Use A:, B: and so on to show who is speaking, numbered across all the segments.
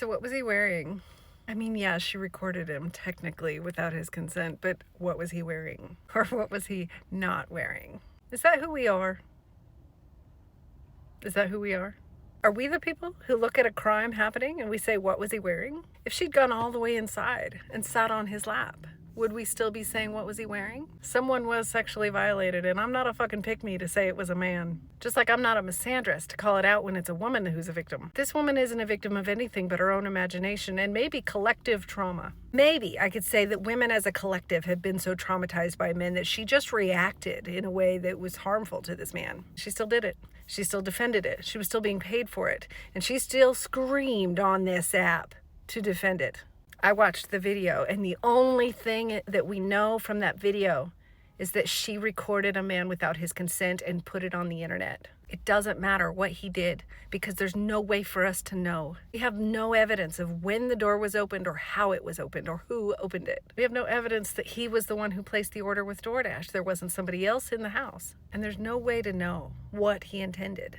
A: So what was he wearing? I mean, yeah, she recorded him technically without his consent, but what was he wearing? Or what was he not wearing? Is that who we are? Is that who we are? Are we the people who look at a crime happening and we say, what was he wearing? If she'd gone all the way inside and sat on his lap, would we still be saying, what was he wearing? Someone was sexually violated, and I'm not a fucking pick-me to say it was a man. Just like I'm not a misandrist to call it out when it's a woman who's a victim. This woman isn't a victim of anything but her own imagination and maybe collective trauma. Maybe I could say that women as a collective have been so traumatized by men that she just reacted in a way that was harmful to this man. She still did it. She still defended it. She was still being paid for it. And she still screamed on this app to defend it. I watched the video, and the only thing that we know from that video is that she recorded a man without his consent and put it on the internet. It doesn't matter what he did because there's no way for us to know. We have no evidence of when the door was opened or how it was opened or who opened it. We have no evidence that he was the one who placed the order with DoorDash. There wasn't somebody else in the house. And there's no way to know what he intended.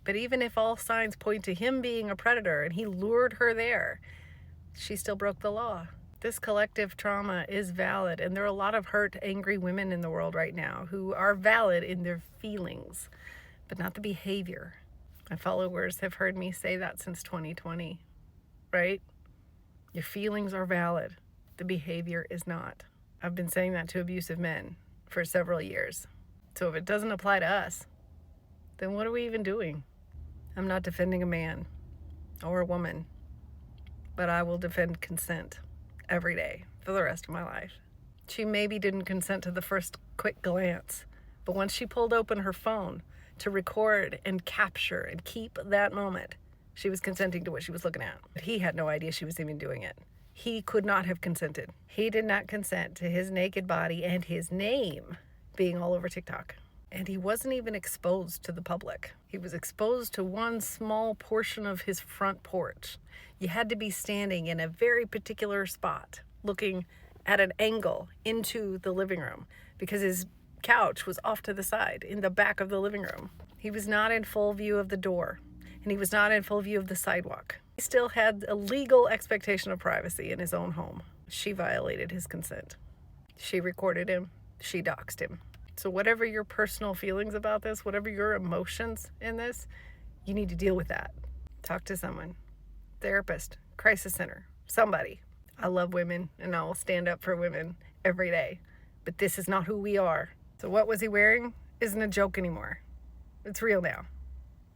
A: But even if all signs point to him being a predator and he lured her there, she still broke the law. This collective trauma is valid, and there are a lot of hurt, angry women in the world right now who are valid in their feelings, but not the behavior. My followers have heard me say that since 2020, right? Your feelings are valid. The behavior is not. I've been saying that to abusive men for several years. So if it doesn't apply to us, then what are we even doing? I'm not defending a man or a woman, but I will defend consent every day for the rest of my life. She maybe didn't consent to the first quick glance, but once she pulled open her phone to record and capture and keep that moment, she was consenting to what she was looking at. But he had no idea she was even doing it. He could not have consented. He did not consent to his naked body and his name being all over TikTok. And he wasn't even exposed to the public. He was exposed to one small portion of his front porch. You had to be standing in a very particular spot, looking at an angle into the living room because his couch was off to the side in the back of the living room. He was not in full view of the door, and he was not in full view of the sidewalk. He still had a legal expectation of privacy in his own home. She violated his consent. She recorded him. She doxed him. So whatever your personal feelings about this, whatever your emotions in this, you need to deal with that. Talk to someone. Therapist, crisis center, somebody. I love women and I will stand up for women every day. But this is not who we are. So what was he wearing isn't a joke anymore. It's real now.